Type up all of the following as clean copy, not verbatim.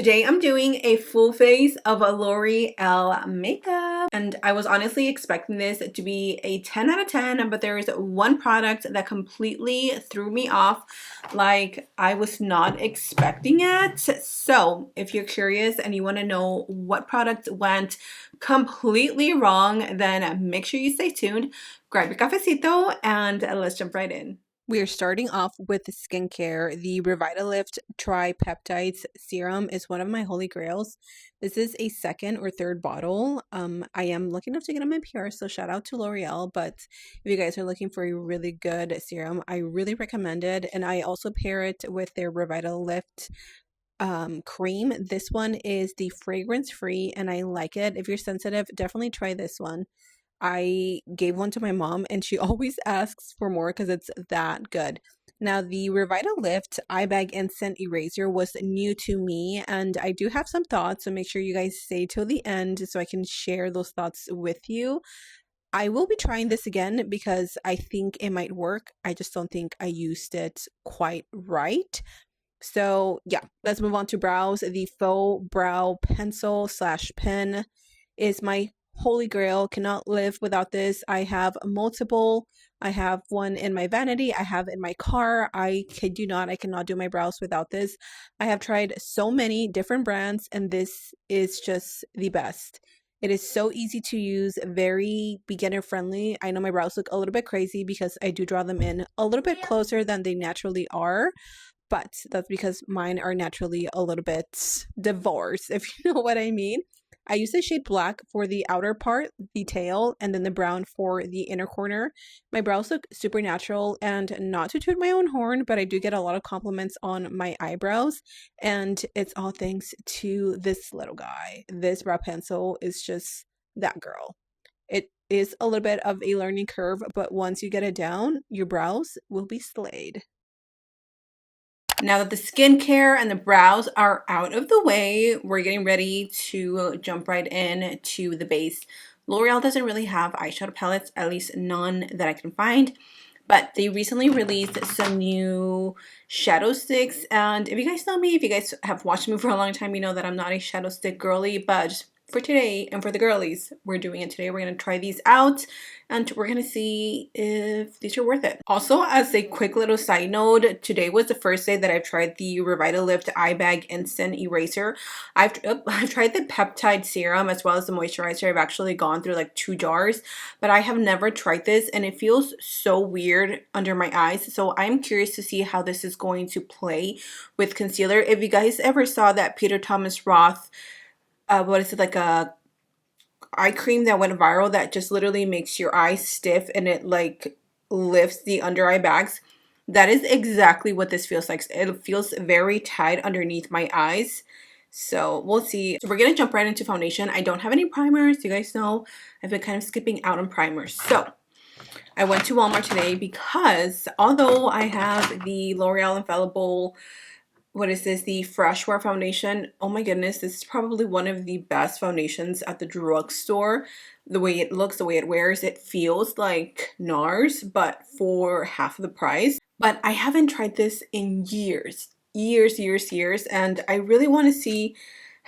Today I'm doing a full face of a L'Oreal makeup, and I was honestly expecting this to be a 10 out of 10, but there is one product that completely threw me off, like I was not expecting it. So if you're curious and you want to know what product went completely wrong, then make sure you stay tuned, grab your cafecito, and let's jump right in. We are starting off with the skincare. The Revitalift Tri Peptides serum is one of my holy grails. This is a second or third bottle. I am lucky enough to get on my PR, so shout out to L'Oreal. But if you guys are looking for a really good serum, I really recommend it. And I also pair it with their Revitalift cream. This one is the fragrance free, and I like it. If you're sensitive, definitely try this one. I gave one to my mom and she always asks for more because it's that good. Now, the Revitalift Eye Bag Instant Eraser was new to me, and I do have some thoughts, so make sure you guys stay till the end so I can share those thoughts with you. I will be trying this again because I think it might work. I just don't think I used it quite right. So yeah, let's move on to brows. The Faux Brow pencil slash pen is my holy grail. Cannot live without this. I have multiple. I have one in my vanity. I have in my car. I cannot do my brows without this. I have tried so many different brands, and this is just the best. It is so easy to use, very beginner friendly. I know my brows look a little bit crazy because I do draw them in a little bit closer than they naturally are, but that's because mine are naturally a little bit divorced, if you know what I mean. I use the shade black for the outer part, the tail, and then the brown for the inner corner. My brows look super natural, and not to toot my own horn, but I do get a lot of compliments on my eyebrows, and it's all thanks to this little guy. This brow pencil is just that girl. It is a little bit of a learning curve, but once you get it down, your brows will be slayed. Now that the skincare and the brows are out of the way, we're getting ready to jump right in to the base. L'Oreal doesn't really have eyeshadow palettes, at least none that I can find, but they recently released some new shadow sticks. And if you guys know me, if you guys have watched me for a long time, you know that I'm not a shadow stick girly, but just for today and for the girlies, we're doing it today. We're going to try these out and we're going to see if these are worth it. Also, as a quick little side note, today was the first day that I've tried the Revitalift Eye Bag Instant Eraser. I've tried the peptide serum as well as the moisturizer. I've actually gone through like 2 jars, but I have never tried this and it feels so weird under my eyes. So I'm curious to see how this is going to play with concealer. If you guys ever saw that Peter Thomas Roth what is it, like a eye cream that went viral that just literally makes your eyes stiff and it like lifts the under eye bags, that is exactly what this feels like. It feels very tight underneath my eyes, so we'll see. So we're gonna jump right into foundation. I don't have any primers. You guys know I've been kind of skipping out on primers, so I went to Walmart today because although I have the L'Oreal Infallible, what is this, the Freshwear foundation, oh my goodness, this is probably one of the best foundations at the drugstore. The way it looks, the way it wears, it feels like NARS, but for half of the price. But I haven't tried this in years, and I really want to see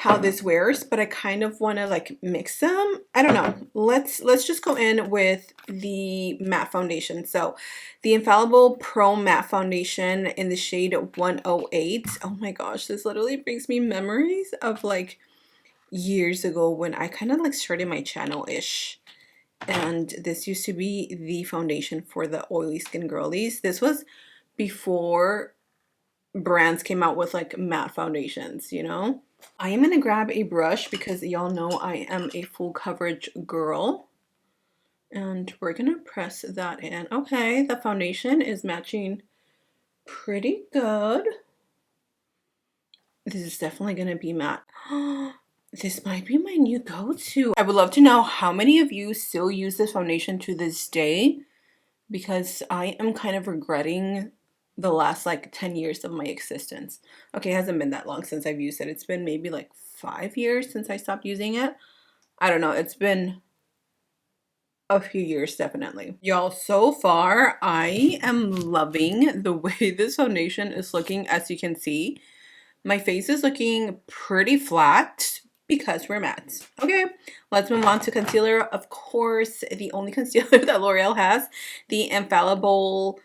how this wears, but I kind of want to like mix them. I don't know. Let's just go in with the matte foundation. So the Infallible Pro Matte Foundation in the shade 108. Oh my gosh, this literally brings me memories of like years ago when I kind of like started my channel-ish. And this used to be the foundation for the oily skin girlies. This was before brands came out with like matte foundations, you know? I am going to grab a brush because y'all know I am a full coverage girl. And we're going to press that in. Okay, the foundation is matching pretty good. This is definitely going to be matte. This might be my new go-to. I would love to know how many of you still use this foundation to this day, because I am kind of regretting the last like 10 years of my existence. Okay, it hasn't been that long since I've used it. It's been maybe like 5 years since I stopped using it. I don't know. It's been a few years, definitely. Y'all, so far, I am loving the way this foundation is looking, as you can see. My face is looking pretty flat because we're matte. Okay, let's move on to concealer. Of course, the only concealer that L'Oreal has, the Infallible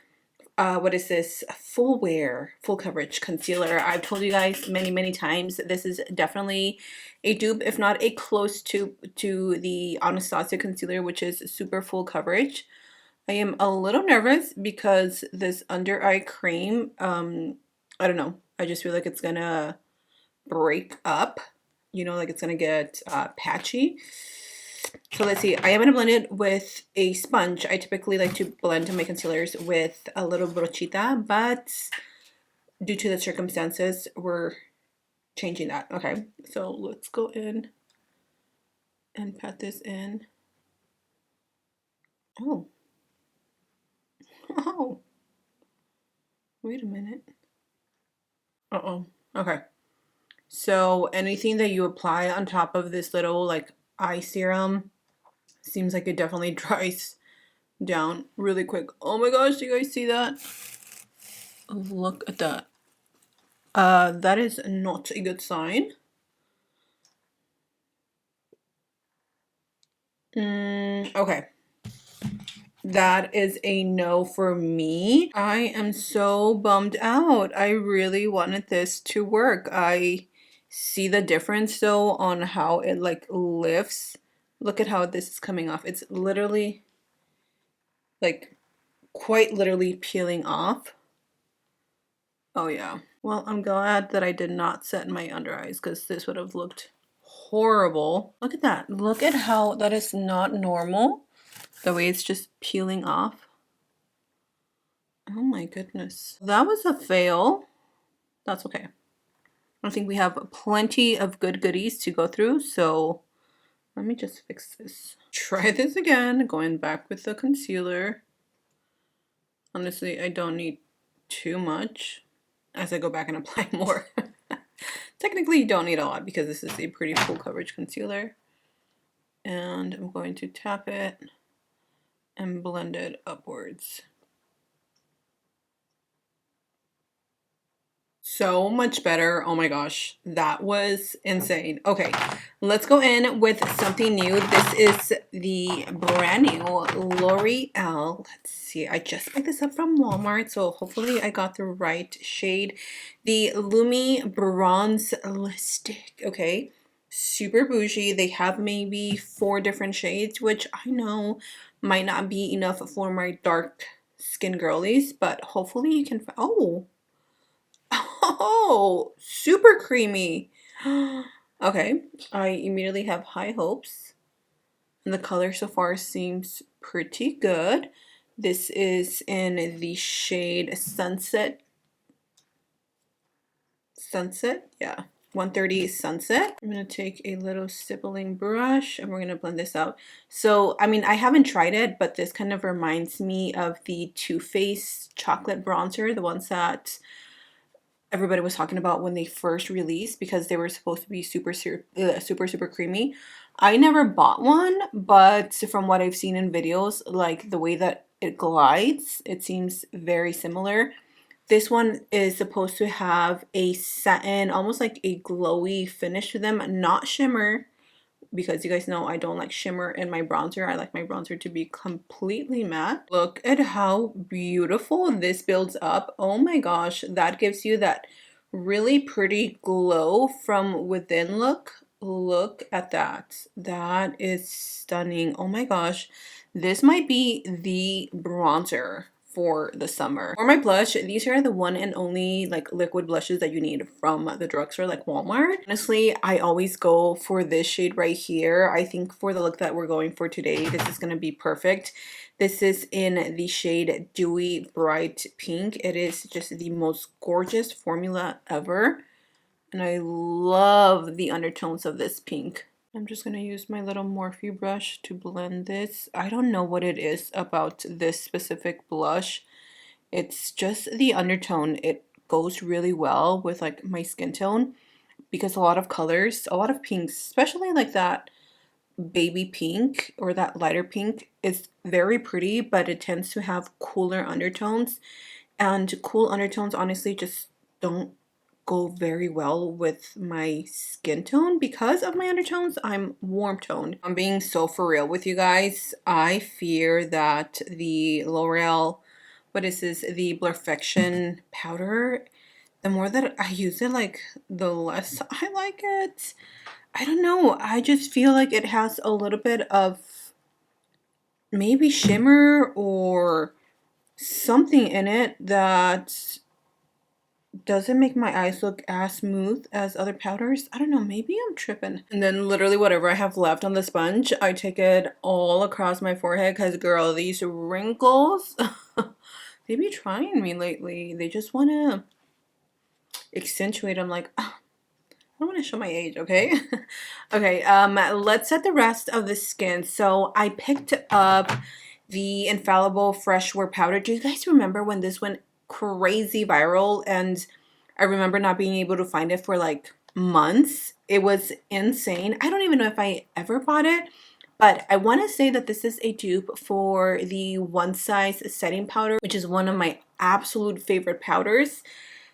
what is this, full wear full coverage concealer. I've told you guys many times, this is definitely a dupe, if not a close to the Anastasia concealer, which is super full coverage. I am a little nervous because this under eye cream, I don't know, I just feel like it's gonna break up, you know, like it's gonna get patchy. So let's see, I am going to blend it with a sponge. I typically like to blend my concealers with a little brochita, but due to the circumstances, we're changing that. Okay, so let's go in and pat this in. Oh, oh, wait a minute. Uh-oh, okay. So anything that you apply on top of this little like eye serum seems like it definitely dries down really quick. Oh my gosh, do you guys see that? Look at that. That is not a good sign. Okay. That is a no for me. I am so bummed out. I really wanted this to work. I see the difference though on how it like lifts. Look at how this is coming off. It's literally like quite literally peeling off. Oh yeah. Well, I'm glad that I did not set my under eyes because this would have looked horrible. Look at that. Look at how that is not normal. The way it's just peeling off. Oh my goodness. That was a fail. That's okay. I think we have plenty of good goodies to go through, so let me just fix this. Try this again, going back with the concealer. Honestly, I don't need too much as I go back and apply more. Technically, you don't need a lot because this is a pretty full coverage concealer. And I'm going to tap it and blend it upwards. So much better. Oh my gosh, that was insane. Okay, let's go in with something new. This is the brand new L'Oreal. Let's see, I just picked this up from Walmart, so hopefully I got the right shade. The Lumi Bronze Lipstick. Okay, super bougie. They have maybe 4 different shades, which I know might not be enough for my dark skin girlies, but hopefully you can. Oh. Oh, super creamy. Okay, I immediately have high hopes. And the color so far seems pretty good. This is in the shade Sunset. Sunset, yeah. 130 Sunset. I'm going to take a little stippling brush and we're going to blend this out. So, I mean, I haven't tried it, but this kind of reminds me of the Too Faced chocolate bronzer, the ones that everybody was talking about when they first released because they were supposed to be super creamy. I never bought one, but from what I've seen in videos, like the way that it glides, it seems very similar. This one is supposed to have a satin, almost like a glowy finish to them, not shimmer, because you guys know I don't like shimmer in my bronzer. I like my bronzer to be completely matte. Look at how beautiful this builds up. Oh my gosh, that gives you that really pretty glow from within look. Look at that. That is stunning. Oh my gosh, this might be the bronzer for the summer. For my blush, these are the one and only like liquid blushes that you need from the drugstore like Walmart. Honestly, I always go for this shade right here. I think for the look that we're going for today, this is going to be perfect. This is in the shade Dewy Bright Pink. It is just the most gorgeous formula ever. And I love the undertones of this pink. I'm just going to use my little Morphe brush to blend this. I don't know what it is about this specific blush. It's just the undertone. It goes really well with like my skin tone because a lot of colors, a lot of pinks, especially like that baby pink or that lighter pink is very pretty, but it tends to have cooler undertones. And cool undertones honestly just don't go very well with my skin tone. Because of my undertones, I'm warm toned. I'm being so for real with you guys. I fear that the Loreal, what is this, the Blur-Fection powder, the more that I use it, like, the less I like it. I don't know. I just feel like it has a little bit of maybe shimmer or something in it that doesn't make my eyes look as smooth as other powders. I don't know, maybe I'm tripping. And then literally whatever I have left on the sponge, I take it all across my forehead because, girl, these wrinkles, they be trying me lately. They just want to accentuate. I'm like, oh, I don't want to show my age, okay? Okay, let's set the rest of the skin. So I picked up the Infallible Fresh Wear Powder. Do you guys remember when this went crazy viral? And I remember not being able to find it for like months. It was insane. I don't even know if I ever bought it, but I want to say that this is a dupe for the One Size Setting Powder, which is one of my absolute favorite powders.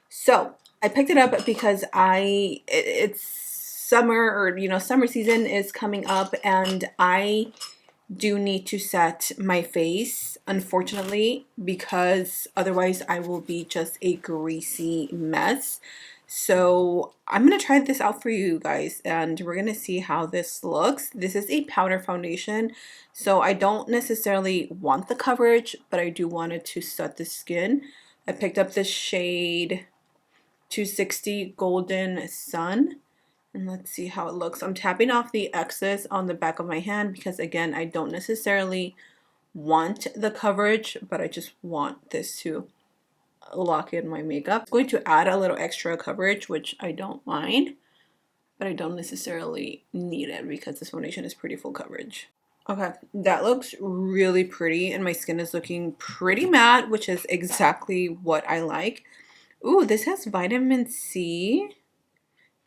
So I picked it up because it's summer, or summer season is coming up, and I do need to set my face, unfortunately, because otherwise I will be just a greasy mess. So I'm gonna try this out for you guys, and we're gonna see how this looks. This is a powder foundation, so I don't necessarily want the coverage, but I do want it to set the skin. I picked up this shade 260 Golden Sun. And let's see how it looks. I'm tapping off the excess on the back of my hand because, again, I don't necessarily want the coverage, but I just want this to lock in my makeup. I'm going to add a little extra coverage, which I don't mind, but I don't necessarily need it because this foundation is pretty full coverage. Okay, that looks really pretty, and my skin is looking pretty matte, which is exactly what I like. Ooh, this has vitamin C.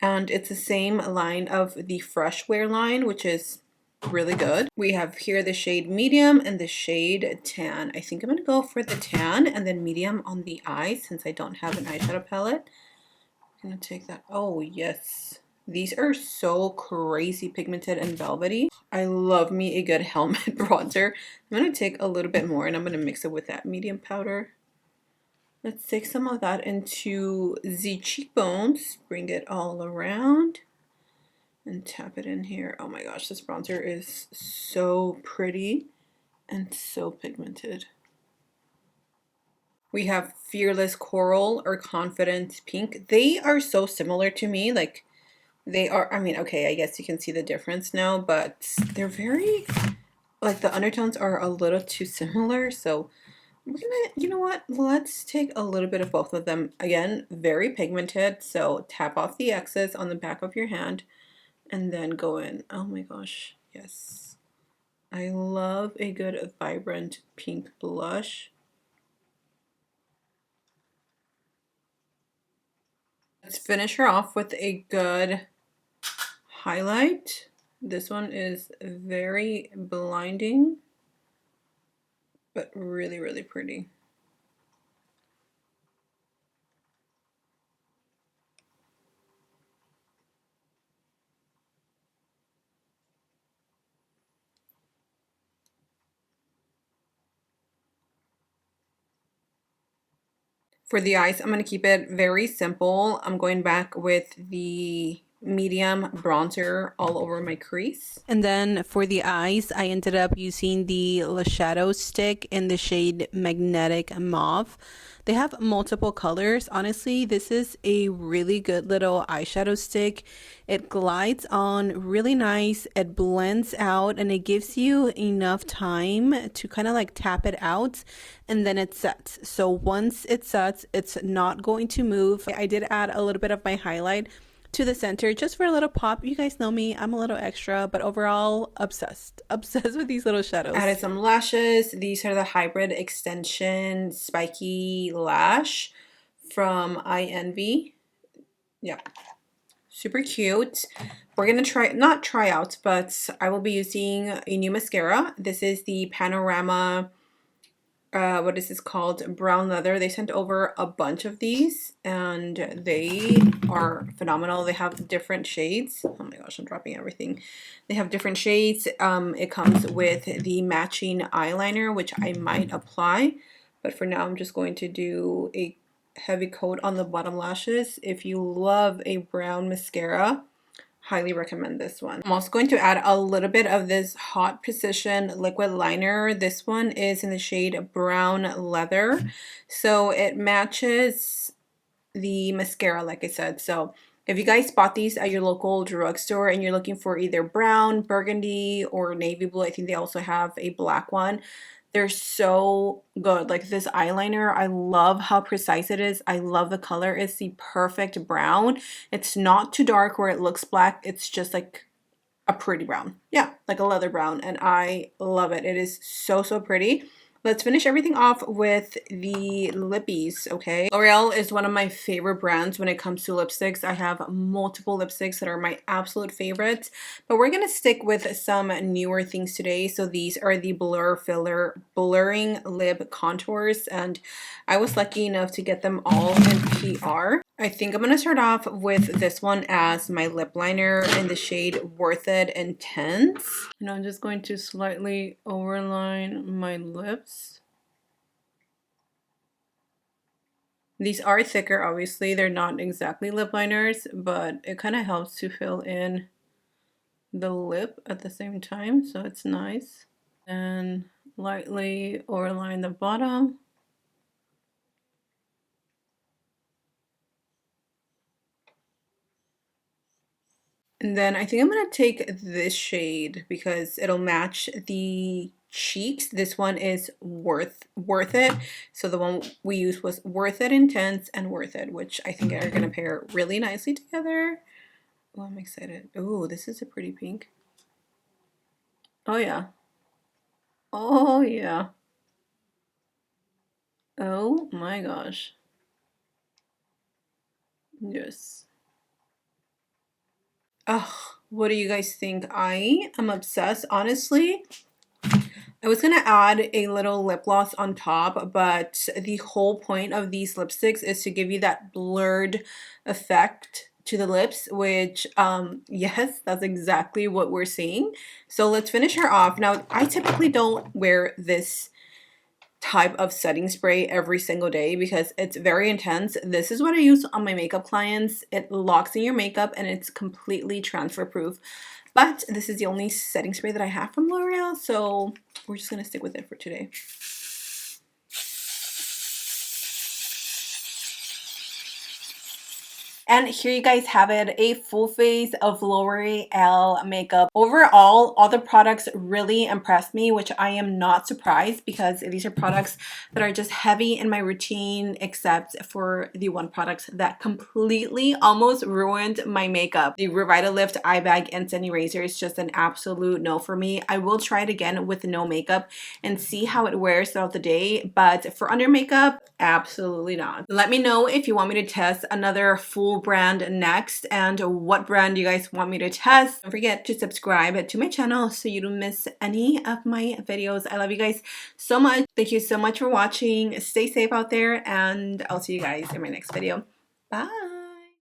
And it's the same line of the Fresh Wear line, which is really good. We have here the shade medium and the shade tan. I think I'm going to go for the tan and then medium on the eyes since I don't have an eyeshadow palette. I'm going to take that. Oh, yes. These are so crazy pigmented and velvety. I love me a good helmet bronzer. I'm going to take a little bit more and I'm going to mix it with that medium powder. Let's take some of that into the cheekbones, bring it all around, and tap it in here. Oh my gosh, this bronzer is so pretty and so pigmented. We have Fearless Coral or Confident Pink. They are so similar to me. Like, they are, I mean, okay, I guess you can see the difference now, but they're very, like, the undertones are a little too similar, so we're gonna, you know what, let's take a little bit of both of them. Again, very pigmented, so tap off the excess on the back of your hand and then go in. Oh my gosh, yes. I love a good vibrant pink blush. Let's finish her off with a good highlight. This one is very blinding, but really, really pretty. For the eyes, I'm going to keep it very simple. I'm going back with the medium bronzer all over my crease. And then for the eyes, I ended up using the Le Shadow stick in the shade Magnetic Mauve. They have multiple colors. Honestly, this is a really good little eyeshadow stick. It glides on really nice. It blends out and it gives you enough time to kind of like tap it out, and then it sets. So once it sets, it's not going to move. I did add a little bit of my highlight to the center just for a little pop. You guys know me, I'm a little extra, but overall obsessed with these little shadows. Added some lashes. These are the Hybrid Extension Spiky Lash from INV. Yeah, super cute. We're gonna not try out, but I will be using a new mascara. This is the Panorama what is this called? Brown leather. They sent over a bunch of these and they are phenomenal. They have different shades. Oh my gosh, I'm dropping everything. They have different shades. It comes with the matching eyeliner, which I might apply, but for now I'm just going to do a heavy coat on the bottom lashes. If you love a brown mascara, highly recommend this one. I'm also going to add a little bit of this Hot Precision liquid liner. This one is in the shade Brown Leather. So it matches the mascara, like I said. So if you guys bought these at your local drugstore and you're looking for either brown, burgundy, or navy blue, I think they also have a black one. They're so good. Like this eyeliner, I love how precise it is. I love the color. It's the perfect brown. It's not too dark where it looks black. It's just like a pretty brown. Yeah, like a leather brown. And I love it. It is so, so pretty. Let's finish everything off with the lippies, okay? L'Oreal is one of my favorite brands when it comes to lipsticks. I have multiple lipsticks that are my absolute favorites, but we're gonna stick with some newer things today. So these are the Blurring Lip Contours, and I was lucky enough to get them all in PR. I think I'm going to start off with this one as my lip liner in the shade Worth It Intense. And I'm just going to slightly overline my lips. These are thicker, obviously. They're not exactly lip liners, but it kind of helps to fill in the lip at the same time, so it's nice. And lightly overline the bottom. And then I think I'm going to take this shade because it'll match the cheeks. This one is Worth It. So the one we used was Worth It Intense and Worth It, which I think are going to pair really nicely together. Oh, I'm excited. Oh, this is a pretty pink. Oh, yeah. Oh, yeah. Oh, my gosh. Yes. Oh, what do you guys think? I am obsessed, honestly. I was gonna add a little lip gloss on top, but the whole point of these lipsticks is to give you that blurred effect to the lips, which yes, that's exactly what we're seeing. So let's finish her off. Now, I typically don't wear this type of setting spray every single day because it's very intense. This is what I use on my makeup clients. It locks in your makeup and it's completely transfer proof. But this is the only setting spray that I have from L'Oreal, so we're just gonna stick with it for today. And here you guys have it, a full face of L'Oreal makeup. Overall, all the products really impressed me, which I am not surprised because these are products that are just heavy in my routine, except for the one product that completely almost ruined my makeup. The Revitalift Eye Bag Instant Eraser is just an absolute no for me. I will try it again with no makeup and see how it wears throughout the day, but for under makeup, absolutely not. Let me know if you want me to test another full brand next and what brand you guys want me to test. Don't forget to subscribe to my channel so you don't miss any of my videos. I love you guys so much. Thank you so much for watching. Stay safe out there and I'll see you guys in my next video. Bye.